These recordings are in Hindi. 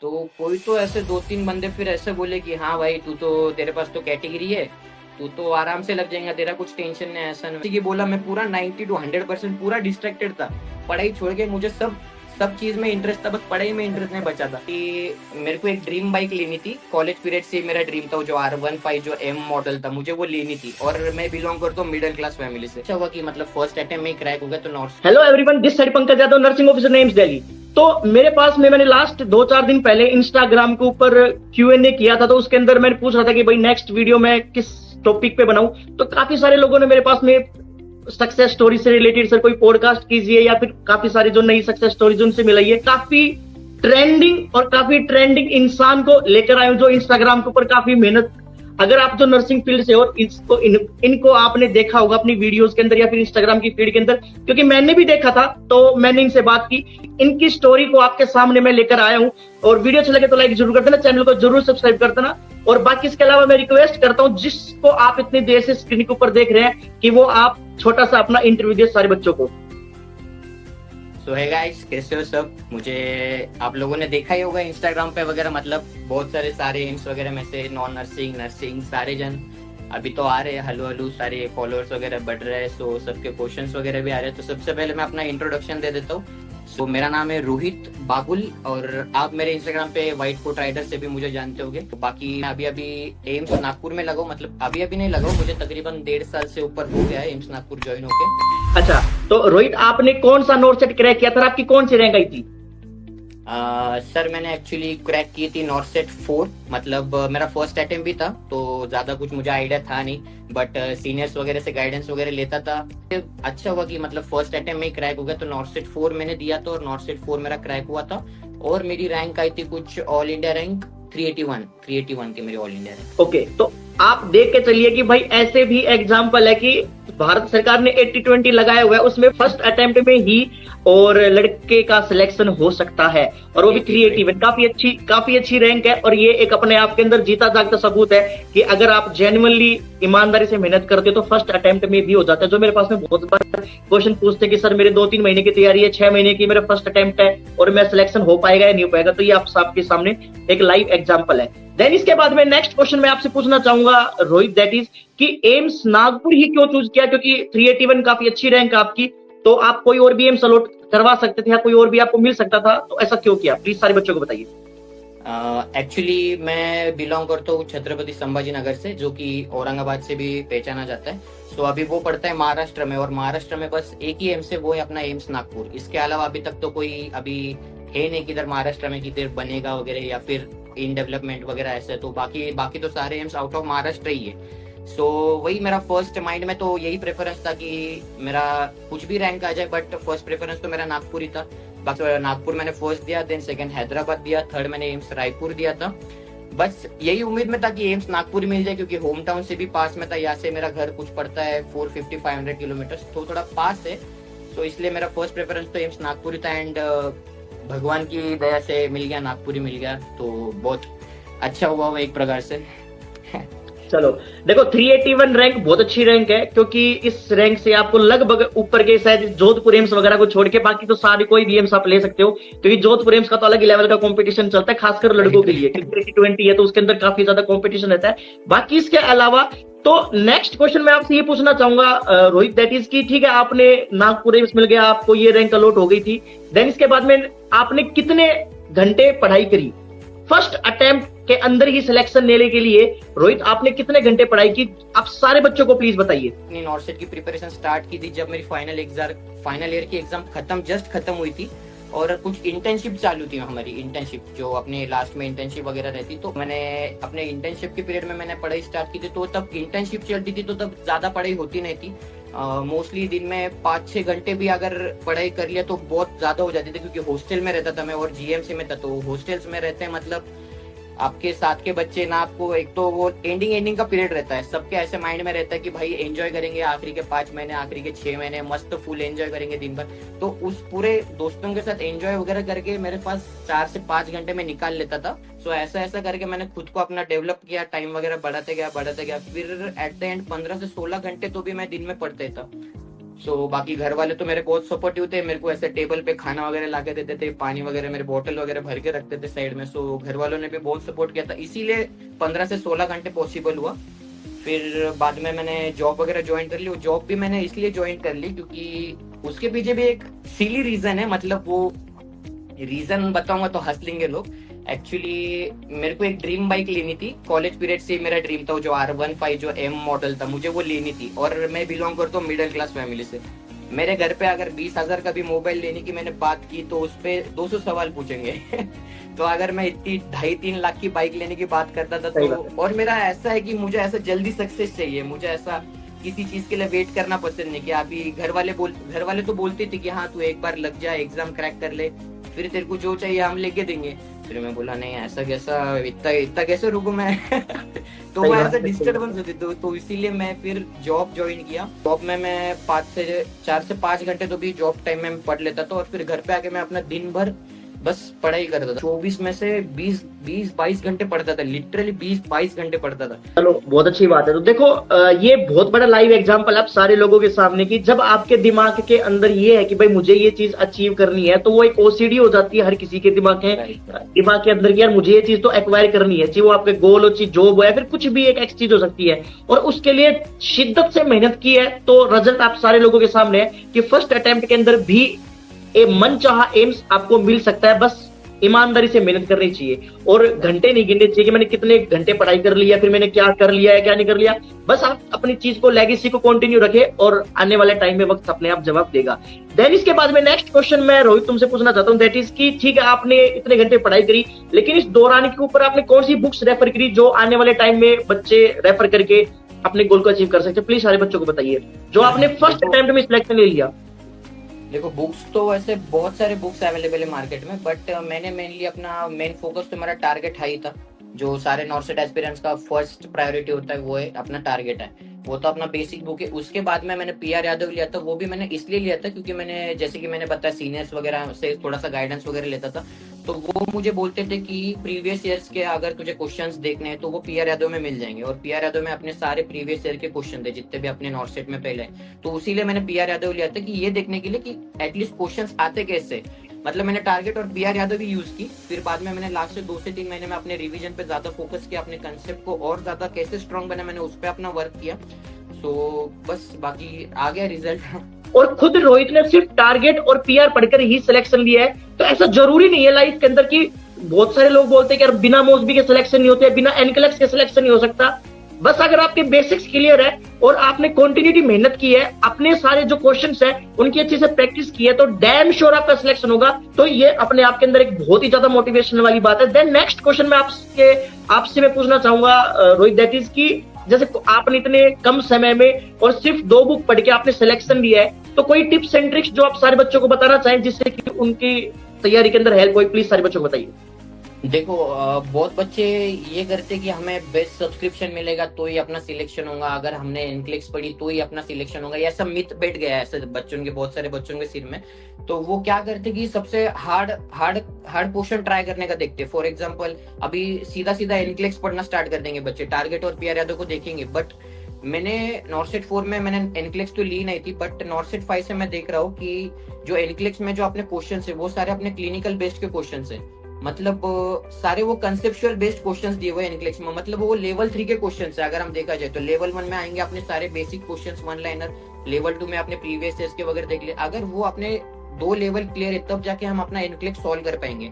तो कोई तो ऐसे 2-3 बंदे फिर ऐसे बोले कि हाँ भाई तू तो, तेरे पास तो कैटेगरी है, तू तो आराम से लग जाएगा, तेरा कुछ टेंशन नहीं है, ऐसा नहीं। ये बोला, मैं पूरा 90 to 100% पूरा डिस्ट्रैक्टेड था। पढ़ाई छोड़ के मुझे सब सब चीज में इंटरेस्ट था, बस पढ़ाई में इंटरेस्ट नहीं बचा था। कि मेरे को एक ड्रीम बाइक लेनी थी, कॉलेज पीरियड से मेरा ड्रीम था, जो R15 जो M मॉडल था, मुझे वो लेनी थी। और मैं बिलोंग करता हूँ मिडिल क्लास फैमिली से। अच्छा हुआ कि मतलब फर्स्ट अटेम्प्ट में क्रैक हो गया। तो north. Hello everyone, this side Pankaj Yadav, nursing officer names Delhi. तो मेरे पास में मैंने लास्ट 2-4 दिन पहले इंस्टाग्राम के ऊपर Q&A किया था, तो उसके अंदर मैंने पूछ रहा था कि भाई नेक्स्ट वीडियो मैं किस टॉपिक पे बनाऊं। तो काफी सारे लोगों ने मेरे पास में सक्सेस स्टोरी से रिलेटेड सर कोई पॉडकास्ट कीजिए, या फिर काफी सारी जो नई सक्सेस स्टोरीज उनसे मिलाइए। काफी ट्रेंडिंग और काफी ट्रेंडिंग इंसान को लेकर आए जो इंस्टाग्राम के ऊपर काफी मेहनत, अगर आप जो नर्सिंग फील्ड से और इनको आपने देखा होगा अपनी वीडियोस के अंदर या फिर इंस्टाग्राम की फीड के अंदर, क्योंकि मैंने भी देखा था तो मैंने इनसे बात की। इनकी स्टोरी को आपके सामने मैं लेकर आया हूं। और वीडियो अच्छा लगे तो लाइक जरूर कर देना, चैनल को जरूर सब्सक्राइब कर देना। और बाकी इसके अलावा मैं रिक्वेस्ट करता हूं, जिसको आप इतनी देर से स्क्रीन के ऊपर देख रहे हैं, कि वो आप छोटा सा अपना इंटरव्यू दे सारे बच्चों को। सो है गाइस, कैसे हो सब? मुझे आप लोगों ने देखा ही होगा इंस्टाग्राम पे वगैरह, मतलब बहुत सारे एम्स वगैरह में से नॉन नर्सिंग नर्सिंग सारे जन अभी तो आ रहे हैं, हलू हलू सारे फॉलोअर्स वगैरह बढ़ रहे हैं। सो सबके क्वेश्चंस वगैरह भी आ रहे हैं। तो सबसे पहले मैं अपना इंट्रोडक्शन दे देता हूँ। सो मेरा नाम है रोहित बाबुल, और आप मेरे इंस्टाग्राम पे व्हाइट कोट राइडर से भी मुझे जानते होंगे। तो बाकी मैं अभी अभी एम्स नागपुर में लगा हूँ, मतलब अभी अभी नहीं लगा हूँ, मुझे तकरीबन 1.5 साल से ऊपर हो गया है एम्स नागपुर ज्वाइन होके। अच्छा, तो रोहित आपने कौन सा नॉर्थ सेट क्रैक किया था, आपकी कौन सी रैंक आई थी? सर मैंने एक्चुअली क्रैक की थी नॉर्सेट 4, मतलब मेरा फर्स्ट अटेम्प्ट भी था, तो ज्यादा कुछ मुझे आइडिया था नहीं, बट सीनियर्स वगैरह से गाइडेंस वगैरह लेता था। अच्छा हुआ कि मतलब फर्स्ट अटेम्प्ट में ही क्रैक हो गया। तो नॉर्सेट 4 मैंने दिया था और नॉर्सेट 4 मेरा क्रैक हुआ था। और मेरी रैंक आई थी कुछ ऑल इंडिया रैंक 381 की मेरी ऑल इंडिया रैंक। ओके, तो आप देख के चलिए कि भाई ऐसे भी एग्जाम्पल है कि भारत सरकार ने 80-20 लगाया हुआ है, उसमें फर्स्ट अटेम्प्ट में ही और लड़के का सिलेक्शन हो सकता है, और वो भी 381। काफी अच्छी रैंक है। और ये एक अपने आप के अंदर जीता जागता सबूत है कि अगर आप जेन्युइनली ईमानदारी से मेहनत करते हो तो फर्स्ट अटेम्प्ट में भी हो जाता है। जो मेरे पास में बहुत बार क्वेश्चन पूछते हैं कि सर मेरे 2-3 महीने की तैयारी है, 6 महीने की मेरा फर्स्ट अटेम्प्ट है, और मैं सिलेक्शन हो पाएगा या नहीं हो पाएगा। तो ये आप सबके सामने एक लाइव एग्जाम्पल है। देन इसके बाद में नेक्स्ट क्वेश्चन मैं आपसे पूछना चाहूंगा रोहित, दैट इज कि एम्स नागपुर ही क्यों चूज किया? क्योंकि 381 काफी अच्छी रैंक आपकी, तो आप कोई और भी एम्स अलॉट करवा सकते थे या कोई और भी आपको मिल सकता था, तो ऐसा क्यों किया? प्लीज सारे बच्चों को बताइए। एक्चुअली मैं बिलोंग करता हूँ छत्रपति संभाजी नगर से, जो कि औरंगाबाद से भी पहचाना जाता है। सो अभी वो पड़ता है महाराष्ट्र में, और महाराष्ट्र में बस एक ही एम्स है, वो है अपना एम्स नागपुर। इसके अलावा अभी तक तो कोई अभी है नहीं किधर महाराष्ट्र में किधर बनेगा वगैरह, या फिर इन डेवलपमेंट वगैरह ऐसे। तो बाकी बाकी तो सारे एम्स आउट ऑफ महाराष्ट्र ही है। सो वही मेरा फर्स्ट माइंड में तो यही प्रेफरेंस था कि मेरा कुछ भी रैंक आ जाए, बट फर्स्ट प्रेफरेंस तो मेरा नागपुर ही था। बाकी नागपुर मैंने फर्स्ट दिया, देन सेकंड हैदराबाद दिया, थर्ड मैंने एम्स रायपुर दिया था। बस यही उम्मीद में था कि एम्स नागपुर मिल जाए, क्योंकि होम टाउन से भी पास में था। यहाँ से मेरा घर कुछ पड़ता है 450-500 किलोमीटर, तो थोड़ा पास है। तो इसलिए मेरा फर्स्ट प्रेफरेंस तो एम्स नागपुर ही था। एंड भगवान की दया से मिल गया, नागपुर ही मिल गया, तो बहुत अच्छा हुआ वो एक प्रकार से। चलो देखो, 381 रैंक बहुत अच्छी रैंक है, क्योंकि इस रैंक से आपको लगभग ऊपर के शायद जोधपुर एम्स वगैरह को छोड़ के बाकी तो सारे कोई भी एम्स आप ले सकते हो, क्योंकि जोधपुर एम्स का तो अलग ही लेवल का कंपटीशन चलता है, खासकर लड़कों के लिए, क्योंकि 80-20 है तो उसके अंदर काफी ज्यादा कंपटीशन रहता है। बाकी इसके अलावा तो नेक्स्ट क्वेश्चन मैं आपसे ये पूछना चाहूंगा रोहित, दैट इज की ठीक है, आपने नागपुर एम्स मिल गया, आपको ये रैंक अलॉट हो गई थी। देन इसके बाद में आपने कितने घंटे पढ़ाई करी फर्स्ट अटेम्प्ट के अंदर ही सिलेक्शन लेने के लिए? रोहित, आपने कितने घंटे पढ़ाई की? आप सारे बच्चों को प्लीज बताइए। अपनी नॉर्सेट की प्रिपरेशन स्टार्ट की थी जब मेरी फाइनल ईयर की एग्जाम जस्ट खत्म हुई थी, और कुछ इंटर्नशिप चालू थी हमारी, इंटर्नशिप जो अपने लास्ट में इंटर्नशिप वगैरह रहती। तो मैंने अपने इंटर्नशिप के पीरियड में मैंने पढ़ाई स्टार्ट की थी। तो तब इंटर्नशिप चलती थी, तो तब ज्यादा पढ़ाई होती नहीं थी। मोस्टली दिन में 5-6 घंटे भी अगर पढ़ाई कर लिया तो बहुत ज्यादा हो जाती थी, क्योंकि हॉस्टल में रहता था मैं, और GMC में था। तो हॉस्टल्स में रहते हैं, मतलब आपके साथ के बच्चे ना, आपको एक तो वो एंडिंग का पीरियड रहता है, सबके ऐसे माइंड में रहता है कि भाई एंजॉय करेंगे आखिरी के 5 महीने, आखिरी के 6 महीने मस्त फुल एंजॉय करेंगे दिन भर। तो उस पूरे दोस्तों के साथ एंजॉय वगैरह करके मेरे पास 4 से 5 घंटे में निकाल लेता था। सो ऐसा करके मैंने खुद को अपना डेवलप किया, टाइम वगैरह बढ़ाते गया। फिर एट द एंड 15 से 16 घंटे तो भी मैं दिन में पढ़ते था। सो बाकी घर वाले तो मेरे बहुत सपोर्टिव थे, मेरे को ऐसे टेबल पे खाना वगैरह ला के देते थे, पानी वगैरह मेरे बोतल वगैरह भर के रखते थे साइड में। सो घर वालों ने भी बहुत सपोर्ट किया था, इसीलिए 15 से 16 घंटे पॉसिबल हुआ। फिर बाद में मैंने जॉब वगैरह ज्वाइन कर ली। वो जॉब भी मैंने इसलिए ज्वाइन कर ली क्योंकि उसके पीछे भी एक सिली रीजन है, मतलब वो रीजन बताऊंगा तो हंस लेंगे लोग। एक्चुअली मेरे को एक ड्रीम बाइक लेनी थी, कॉलेज पीरियड से मेरा ड्रीम था, जो R15 जो M मॉडल था, मुझे वो लेनी थी। और मैं बिलोंग करता हूँ मिडिल क्लास फैमिली से। मेरे घर पे अगर 20,000 का भी मोबाइल लेने की मैंने बात की तो उस पे 200 सवाल पूछेंगे तो अगर मैं इतनी 2.5-3 लाख की बाइक लेने की बात करता था सही तो, बात है। और मेरा ऐसा है कि मुझे ऐसा जल्दी सक्सेस चाहिए, मुझे ऐसा किसी चीज के लिए वेट करना पसंद नहीं। कि अभी घर वाले तो बोलते थे कि हाँ तू एक बार लग जा, एग्जाम क्रैक कर ले, फिर तेरे को जो चाहिए हम लेके देंगे। फिर मैं बोला नहीं, ऐसा कैसा, इतना इतना कैसे रुकूं मैं तो सही वो बात ऐसा है, डिस्टर्बेंस होती। तो इसीलिए मैं फिर जॉब ज्वाइन किया। जॉब में मैं 4 से 5 घंटे तो भी जॉब टाइम में पढ़ लेता था, और फिर घर पे आके मैं अपना दिन भर बस पढ़ाई करता था। 24 में से 20-22 घंटे पढ़ता था, लिटरली 20-22 घंटे पढ़ता था। चलो बहुत अच्छी बात है। तो देखो ये बहुत बड़ा लाइव एग्जांपल आप सारे लोगों के सामने की, जब आपके दिमाग के अंदर ये है कि भाई मुझे ये चीज अचीव करनी है, तो वो एक ओसीडी हो जाती है हर किसी के दिमाग के अंदर कि यार मुझे ये चीज तो एक्वायर करनी है, चाहे वो आपके गोल हो, चाहे जॉब हो, या फिर कुछ भी एक चीज हो सकती है, और उसके लिए शिद्दत से मेहनत की है तो रिजल्ट आप सारे लोगों के सामने है कि फर्स्ट अटेम्प्ट के अंदर भी मन चाहा एम्स आपको मिल सकता है। बस ईमानदारी से मेहनत करनी चाहिए और घंटे नहीं गिनने चाहिए कि मैंने कितने घंटे पढ़ाई कर लिया, फिर मैंने क्या कर लिया है क्या नहीं कर लिया। बस आप अपनी चीज को, लेगेसी को कंटिन्यू रखें और आने वाले टाइम में वक्त अपने आप जवाब देगा। देन इसके बाद में नेक्स्ट क्वेश्चन मैं रोहित तुमसे पूछना चाहता हूँ, दैट इज कि ठीक है आपने इतने घंटे पढ़ाई करी, लेकिन इस दौरान के ऊपर आपने कौन सी बुक्स रेफर करी जो आने वाले टाइम में बच्चे रेफर करके अपने गोल को अचीव कर सकते हैं? प्लीज सारे बच्चों को बताइए जो आपने फर्स्ट अटेम्प्ट में सिलेक्शन ले लिया। देखो बुक्स तो वैसे बहुत सारे बुक्स अवेलेबल है मार्केट में, बट मैंने मेनली अपना मेन फोकस तो मेरा टारगेट हाई था। जो सारे नॉर्सेट एस्पिरेंट्स का फर्स्ट प्रायोरिटी होता है वो है अपना टारगेट है, वो तो अपना बेसिक बुक है। उसके बाद में मैंने PR यादव लिया था, वो भी मैंने इसलिए लिया था क्योंकि मैंने, जैसे कि मैंने बताया, सीनियर्स वगैरह से थोड़ा सा गाइडेंस वगैरह लेता था। तो वो मुझे बोलते थे कि प्रीवियस ईयर्स के अगर तुझे क्वेश्चंस देखने हैं तो वो PR यादव में मिल जाएंगे, और PR यादव में अपने सारे प्रीवियस ईयर के क्वेश्चन थे जितने भी अपने नॉर्सेट में पहले। तो इसीलिए मैंने PR यादव लिया था कि ये देखने के लिए कि एटलीस्ट क्वेश्चंस आते कैसे। मतलब मैंने टारगेट और PR यादव भी यूज की। फिर बाद में मैंने लास्ट से 2 से 3 महीने में अपने रिवीजन पे ज्यादा फोकस किया, अपने कंसेप्ट को और ज्यादा कैसे स्ट्रॉन्ग बना मैंने उस पर अपना वर्क किया। सो बस बाकी आ गया रिजल्ट। और खुद रोहित ने सिर्फ टारगेट और PR पढ़कर ही सिलेक्शन लिया है, तो ऐसा जरूरी नहीं है लाइफ के अंदर कि बहुत सारे लोग बोलते हैं कि यार बिना मोसबी के सिलेक्शन नहीं होते, बिना एनक्लेक्स के सिलेक्शन नहीं हो सकता। बस अगर आपके बेसिक्स क्लियर है और आपने कंटिन्यूटी मेहनत की है, अपने सारे जो क्वेश्चंस है उनकी अच्छे से प्रैक्टिस की है, तो डैम श्योर आपका सिलेक्शन होगा। तो ये अपने आप के अंदर एक बहुत ही ज्यादा मोटिवेशन वाली बात है। देन नेक्स्ट क्वेश्चन मैं आपसे मैं पूछना चाहूंगा रोहित, दैट इज की जैसे आपने इतने कम समय में और सिर्फ 2 बुक पढ़ के आपने सिलेक्शन लिया है, तो कोई टिप्स एंड ट्रिक्स जो आप सारे बच्चों को बताना चाहें जिससे कि उनकी तैयारी के अंदर हेल्प हो, प्लीज सारे बच्चों को बताइए। देखो बहुत बच्चे ये करते कि हमें बेस्ट सब्सक्रिप्शन मिलेगा तो ही अपना सिलेक्शन होगा, अगर हमने एनक्लिक्स पढ़ी तो ही अपना सिलेक्शन होगा, ऐसा मिथ बैठ गया है ऐसे बच्चों के, बहुत सारे बच्चों के सिर में। तो वो क्या करते कि सबसे हार्ड पोर्शन ट्राई करने का देखते। फॉर एग्जांपल अभी सीधा सीधा एनक्लिक्स पढ़ना स्टार्ट कर देंगे बच्चे, टारगेट और PR यादव को देखेंगे। बट मैंने नॉर्सेट 4 में मैंने एनक्लिक्स तो ली नहीं थी, बट नॉर्सेट 5 से मैं देख रहा हूँ कि जो एनक्लिक्स में जो अपने क्वेश्चन है वो सारे अपने क्लिनिकल बेस्ड के क्वेश्चन है। मतलब सारे वो कंसेप्चुअल बेस्ड क्वेश्चंस दिए हुए एनक्लेक्स में, मतलब वो लेवल 3 के क्वेश्चंस है। अगर हम देखा जाए तो लेवल 1 में आएंगे अपने सारे बेसिक क्वेश्चंस 1 लाइनर, लेवल 2 में अपने प्रीवियस ईयर्स के वगैरह देख ले। अगर वो अपने 2 लेवल क्लियर है तब जाके हम अपना एनक्लेक्स सॉल्व कर पाएंगे।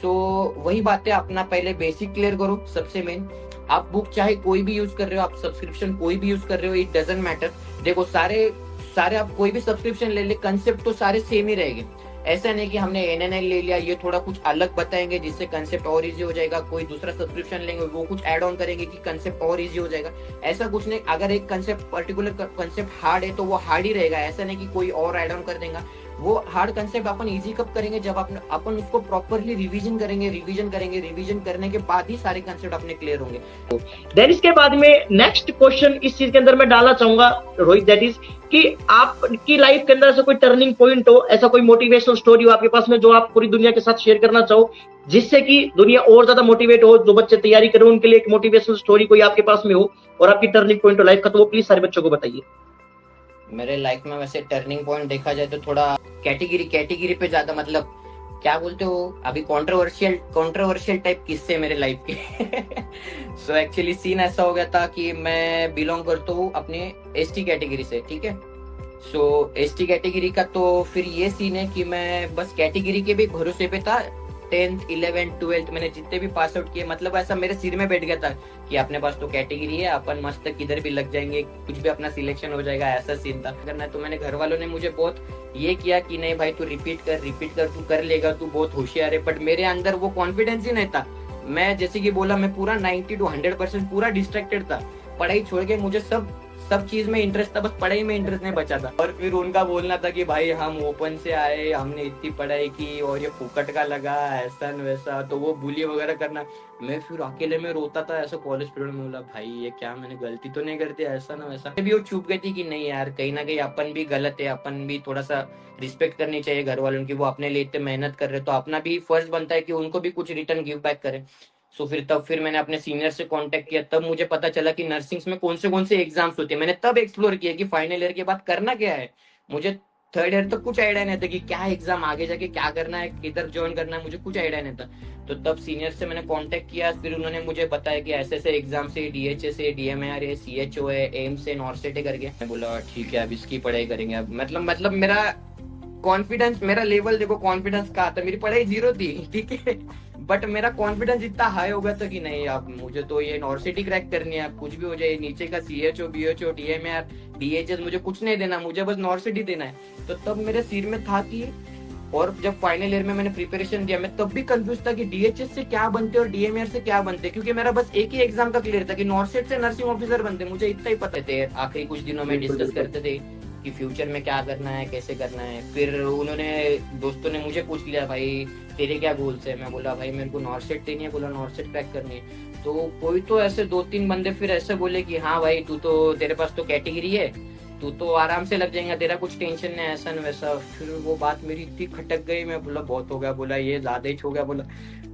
सो वही बात है, अपना पहले बेसिक क्लियर करो सबसे मेन। आप बुक चाहे कोई भी यूज कर रहे हो, आप सब्सक्रिप्शन कोई भी यूज कर रहे हो, इट डजंट मैटर। देखो सारे आप कोई भी सब्सक्रिप्शन ले ले, कंसेप्ट तो सारे सेम ही रहेंगे। ऐसा नहीं कि हमने NNL ले लिया, ये थोड़ा कुछ अलग बताएंगे जिससे कंसेप्ट और इजी हो जाएगा, कोई दूसरा सब्सक्रिप्शन लेंगे वो कुछ ऐड ऑन करेंगे कि कंसेप्ट और इजी हो जाएगा। ऐसा कुछ नहीं, अगर एक कंसेप्ट पर्टिकुलर कंसेप्ट हार्ड है तो वो हार्ड ही रहेगा, ऐसा नहीं कि कोई और ऐड ऑन कर देगा। वो हार्ड कंसेप्ट अपन इजी कब करेंगे, जब अपन उसको प्रॉपरली रिवीजन रिवीजन करने के बाद ही सारे कंसेप्ट अपने क्लियर होंगे। देन इसके बाद में नेक्स्ट क्वेश्चन इस चीज के अंदर मैं डालना चाहूंगा रोहित, दैट इज कि आपकी लाइफ के अंदर ऐसा कोई टर्निंग पॉइंट हो, ऐसा कोई मोटिवेशनल स्टोरी हो आपके पास में जो आप पूरी दुनिया के साथ शेयर करना चाहो, जिससे कि दुनिया और ज्यादा मोटिवेट हो, जो बच्चे तैयारी करें उनके लिए एक मोटिवेशनल स्टोरी कोई आपके पास में हो और आपकी टर्निंग पॉइंट हो लाइफ का, तो वो प्लीज सारे बच्चों को बताइए। मेरे लाइफ में वैसे टर्निंग पॉइंट देखा जाए तो थोड़ा कैटेगरी पे ज्यादा, मतलब क्या बोलते हो, अभी कंट्रोवर्शियल टाइप किस्से मेरे लाइफ के। सो एक्चुअली सीन ऐसा हो गया था कि मैं बिलोंग करता हूँ अपने एसटी कैटेगरी से, ठीक है। सो एसटी कैटेगरी का तो फिर ये सीन है कि मैं बस कैटेगरी के भी भरोसे पे था। 10th 11th 12th मैंने जितने भी पास आउट किए, मतलब ऐसा मेरे सिर में बैठ गया था कि अपने पास तो कैटेगरी है, अपन मस्त किधर भी लग जाएंगे, कुछ भी अपना सिलेक्शन हो जाएगा, ऐसा सीन था करना। तो मैंने घर वालों ने मुझे बहुत ये किया कि नहीं भाई तू रिपीट कर, तू कर लेगा, तू बहुत होशियार है। बट मेरे अंदर वो कॉन्फिडेंस ही नहीं था। मैं जैसे कि बोला, मैं पूरा 90 to 100% पूरा डिस्ट्रैक्टेड था। पढ़ाई छोड़ के मुझे सब चीज में इंटरेस्ट था, बस पढ़ाई में इंटरेस्ट नहीं बचा था। और फिर उनका बोलना था कि भाई हम ओपन से आए, हमने इतनी पढ़ाई की और ये फुकट का लगा, ऐसा न वैसा, तो वो बुली वगैरह करना। मैं फिर अकेले में रोता था ऐसा कॉलेज पीरियड में, बोला भाई ये क्या, मैंने गलती तो नहीं करती, ऐसा ना वैसा। भी वो चुप गई थी कि नहीं यार, कहीं ना कहीं अपन भी गलत है, अपन भी थोड़ा सा रिस्पेक्ट करनी चाहिए घर वालों की, वो अपने लिए इतने मेहनत कर रहे, तो अपना भी फर्ज बनता है कि उनको भी कुछ रिटर्न गिव बैक करें। सो फिर मैंने अपने सीनियर से कांटेक्ट किया, तब मुझे पता चला कि नर्सिंग में कौन से एग्जाम्स होते हैं। मैंने तब एक्सप्लोर किया कि फाइनल ईयर के बाद करना क्या है। मुझे थर्ड ईयर तक कुछ आइडिया नहीं था कि क्या एग्जाम आगे जाके क्या करना है, किधर ज्वाइन करना है, मुझे कुछ आइडिया नहीं था। तो तब सीनियर से मैंने कांटेक्ट किया, फिर उन्होंने मुझे बताया कि ऐसे ऐसे एग्जाम से डीएचएस है, डीएमआर है, सीएचओ है, एम्स है, नॉर्सेट है करके। मैं बोला ठीक है अब इसकी पढ़ाई करेंगे। अब मतलब मेरा कॉन्फिडेंस, मेरा लेवल देखो कॉन्फिडेंस का था, मेरी पढ़ाई 0 थी, ठीक है, बट मेरा कॉन्फिडेंस इतना हाई हो गया था कि नहीं अब मुझे तो ये नॉर्सिटी क्रैक करनी है, अब कुछ भी हो जाए, नीचे का सीएचओ बीएचओ डीएमआर डीएचएस मुझे कुछ नहीं देना, मुझे बस नॉर्सिटी देना है। तो तब मेरे सिर में था कि, और जब फाइनल ईयर में मैंने प्रिपरेशन दिया, मैं तब भी कंफ्यूज था कि डीएचएस से क्या बनते और डीएमआर से क्या बनते, क्योंकि मेरा बस एक ही एग्जाम का क्लियर था कि नॉर्सेट से नर्सिंग ऑफिसर बनते, मुझे इतना ही पता थे। आखिरी कुछ दिनों में डिस्कस करते थे कि फ्यूचर में क्या करना है, कैसे करना है। फिर उन्होंने, दोस्तों ने मुझे पूछ लिया भाई तेरे क्या गोल्स है। मैं बोला भाई मेरे को नॉर्सेट देनी है, बोला नॉर्सेट क्रैक करनी है। तो कोई तो ऐसे 2-3 बंदे फिर ऐसे बोले कि हाँ भाई तू तो, तेरे पास तो कैटेगरी है, तू तो आराम से लग जाएगा, तेरा कुछ टेंशन नहीं, ऐसा न वैसा। फिर वो बात मेरी इतनी खटक गई, मैं बोला बहुत हो गया, बोला ये ज्यादा ही हो गया, बोला।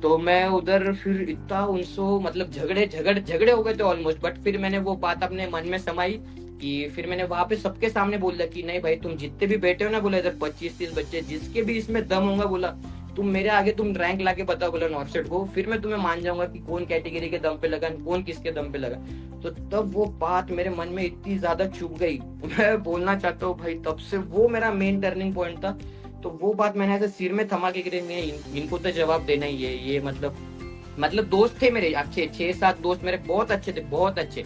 तो मैं उधर फिर इतना उनसे मतलब झगड़े हो गए थे ऑलमोस्ट। बट फिर मैंने वो बात अपने मन में समाई कि फिर मैंने वहां पे सबके सामने बोल दिया कि नहीं भाई तुम जितने भी बैठे हो ना, बोला इधर 25-30 बच्चे, जिसके भी इसमें दम होगा, बोला तुम मेरे आगे तुम रैंक लाके बताओ, बोला नॉर्सेट को, फिर मैं तुम्हें मान जाऊंगा कि कौन कैटेगरी के दम पे लगा, कौन किसके दम पे लगा। तो तब वो बात मेरे मन में इतनी ज्यादा चुभ गई, मैं बोलना चाहता हूँ भाई, तब से वो मेरा मेन टर्निंग पॉइंट था। तो वो बात मैंने ऐसे सिर में थमा के इनको तो जवाब देना ही है। ये मतलब दोस्त थे मेरे अच्छे, 6-7 दोस्त मेरे बहुत अच्छे थे, बहुत अच्छे।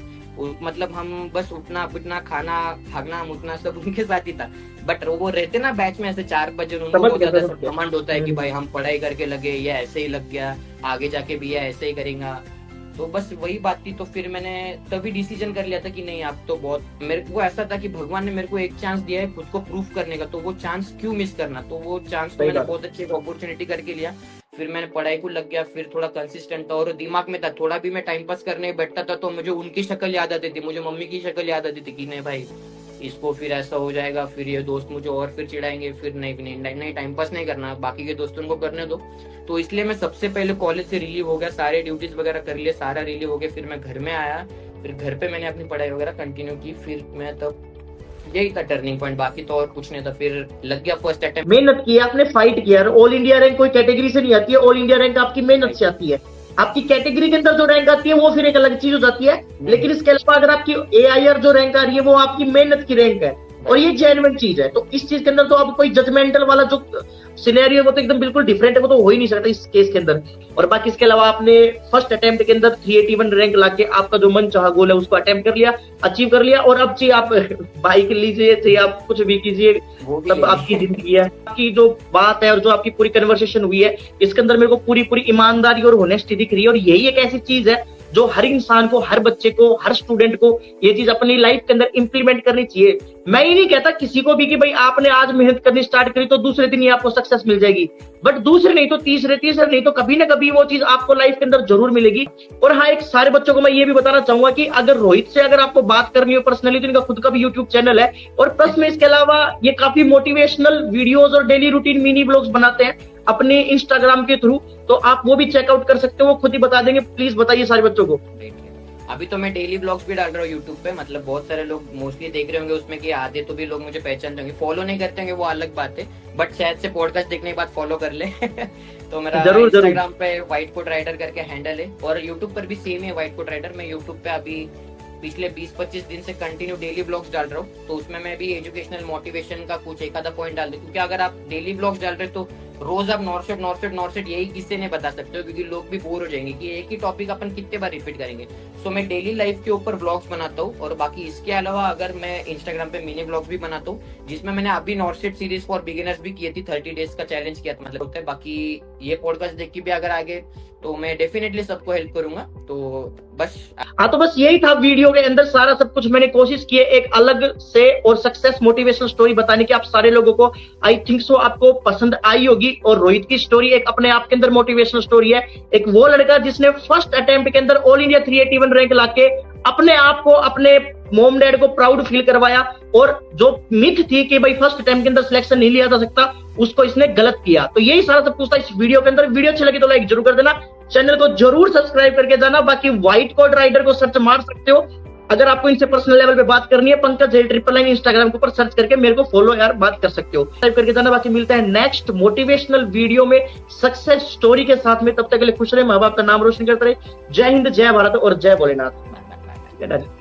मतलब हम बस उठना पिटना खाना भागना, हम उठना सब उनके साथ ही था। बट वो रहते ना बैच में ऐसे 4 बजे, उनको बहुत ज्यादा कमांड होता है कि भाई हम पढ़ाई करके लगे, ये ऐसे ही लग गया, आगे जाके भी ये ऐसे ही करेगा। तो बस वही बात थी। तो फिर मैंने तभी डिसीजन कर लिया था कि नहीं, अब तो बहुत, मेरे को ऐसा था कि भगवान ने मेरे को एक चांस दिया है खुद को प्रूफ करने का, तो वो चांस क्यों मिस करना। तो वो चांस को मैंने बहुत अच्छी अपॉर्चुनिटी करके लिया। फिर मैंने पढ़ाई को लग गया, फिर थोड़ा कंसिस्टेंट था, और दिमाग में था थोड़ा भी मैं टाइम पास करने बैठता था तो मुझे उनकी शक्ल याद आती थी, मुझे मम्मी की शक्ल याद आती थी कि नहीं भाई इसको फिर ऐसा हो जाएगा, फिर ये दोस्त मुझे और फिर चिढ़ाएंगे, फिर नहीं टाइम पास नहीं करना, बाकी के दोस्तों को करने दो। तो इसलिए मैं सबसे पहले कॉलेज से रिलीव हो गया, सारे ड्यूटीज वगैरह कर लिए, सारा रिलीव हो गया। फिर मैं घर में आया, फिर घर पे मैंने अपनी पढ़ाई वगैरह कंटिन्यू की। फिर मैं तब, यही था टर्निंग पॉइंट, बाकी तो और कुछ नहीं था। फिर लग गया फर्स्ट अटेम्प्ट। मेहनत की आपने, फाइट किया। ऑल इंडिया रैंक कोई कैटेगरी से नहीं आती है, ऑल इंडिया रैंक आपकी मेहनत से आती है। आपकी कैटेगरी के अंदर जो रैंक आती है वो फिर एक अलग चीज हो जाती है, लेकिन इसके अलावा अगर आपकी AIR जो रैंक आ रही है वो आपकी मेहनत की रैंक है, और ये जेन्युइन चीज है। तो इस चीज के अंदर तो आप कोई जजमेंटल वाला जो सिनेरियो है वो तो एकदम बिल्कुल डिफरेंट है, वो तो हो ही नहीं सकता इस केस के अंदर। और बाकी इसके अलावा आपने फर्स्ट अटेम्प्ट के अंदर 381 रैंक लाके आपका जो मन चाहा गोल है उसको अटेम्प्ट कर लिया, अचीव कर लिया। और अब चाहिए आप बाइक लीजिए, चाहिए आप कुछ भी कीजिए, तब आपकी जिंदगी है। आपकी जो बात है और जो आपकी पूरी कन्वर्सेशन हुई है, इसके अंदर मेरे को पूरी ईमानदारी और होनेस्टी दिख रही है। और यही एक ऐसी चीज है जो हर इंसान को, हर बच्चे को, हर स्टूडेंट को ये चीज अपनी लाइफ के अंदर इंप्लीमेंट करनी चाहिए। मैं ये नहीं कहता किसी को भी कि भाई आपने आज मेहनत करनी स्टार्ट करी तो दूसरे दिन ही आपको सक्सेस मिल जाएगी, बट दूसरे नहीं तो तीसरे नहीं तो कभी ना कभी वो चीज आपको लाइफ के अंदर जरूर मिलेगी। और हाँ, एक सारे बच्चों को मैं ये भी बताना चाहूंगा कि अगर रोहित से अगर आपको बात करनी हो पर्सनली तो इनका खुद का भी यूट्यूब चैनल है, और प्लस में इसके अलावा ये काफी मोटिवेशनल वीडियोज और डेली रूटीन मिनी ब्लॉग्स बनाते हैं अपने इंस्टाग्राम के थ्रू, तो आप वो भी चेकआउट कर सकते हो, वो खुद ही बता देंगे। प्लीज बताइए सारे बच्चों को। अभी तो मैं डेली ब्लॉग्स भी डाल रहा हूँ यूट्यूब पे, मतलब बहुत सारे लोग मोस्टली देख रहे होंगे उसमें कि आधे तो भी लोग मुझे पहचानते होंगे, फॉलो नहीं करते होंगे वो अलग बात है, बट शायद से पॉडकास्ट देखने के बाद फॉलो कर ले। तो मेरा जरूर जरूर। इंस्टाग्राम पे व्हाइट कोट राइडर करके हैंडल है, और यूट्यूब पर भी सेम है व्हाइट कोट राइडर। मैं यूट्यूब पे अभी पिछले 20-25 दिन से कंटिन्यू डेली ब्लॉग्स डाल रहा हूँ, तो उसमें मैं भी एजुकेशनल मोटिवेशन का कुछ एक आधा पॉइंट डाल दूं, क्योंकि अगर आप डेली ब्लॉग्स डाल रहे हो तो रोज आप नॉर्सेट यही किससे नहीं बता सकते हो, क्योंकि लोग भी बोर हो जाएंगे कि एक ही टॉपिक अपन कितने बार रिपीट करेंगे। सो मैं डेली लाइफ के ऊपर ब्लॉग्स बनाता हूँ, और बाकी इसके अलावा अगर मैं इंस्टाग्राम पे मिनी ब्लॉग्स भी बनाता हूँ, जिसमें मैंने अभी नॉर्सेट सीरीज फॉर बिगिनर्स भी की थी, 30 डेज का चैलेंज किया था, मतलब होता है। बाकी ये पॉडकास्ट देख के भी अगर आगे तो मैं डेफिनेटली सबको हेल्प करूंगा। तो बस हाँ, तो बस यही था वीडियो के अंदर सारा सब कुछ। मैंने कोशिश की है एक अलग से और सक्सेस मोटिवेशनल स्टोरी बताने की, आप सारे लोगों को आई थिंक सो आपको पसंद आई होगी। और रोहित की स्टोरी एक अपने आप के अंदर मोटिवेशनल स्टोरी है। एक वो लड़का जिसने फर्स्ट अटेम्प्ट के अंदर ऑल इंडिया 381 रैंक लाके अपने आप को, अपने मॉम डैड को प्राउड फील करवाया, और जो मिथ थी कि भाई फर्स्ट अटेम्प्ट के अंदर सिलेक्शन नहीं लिया जा सकता, उसको इसने गलत किया। तो यही सारा सब कुछ था इस वीडियो के अंदर। वीडियो अच्छी लगी तो लाइक जरूर कर देना, चैनल को जरूर सब्सक्राइब करके जाना। बाकी व्हाइट कोट राइडर को सर्च मार सकते हो। अगर आपको इनसे पर्सनल लेवल पे बात करनी है, पंकज 999 इंस्टाग्राम के ऊपर सर्च करके मेरे को फॉलो यार बात कर सकते हो। सब्सक्राइब करके जाना। बाकी मिलता है नेक्स्ट मोटिवेशनल वीडियो में सक्सेस स्टोरी के साथ में। तब तक के लिए खुश रहे, माँ बाप का नाम रोशन करते रहे। जय हिंद, जय भारत और जय भोलेनाथ।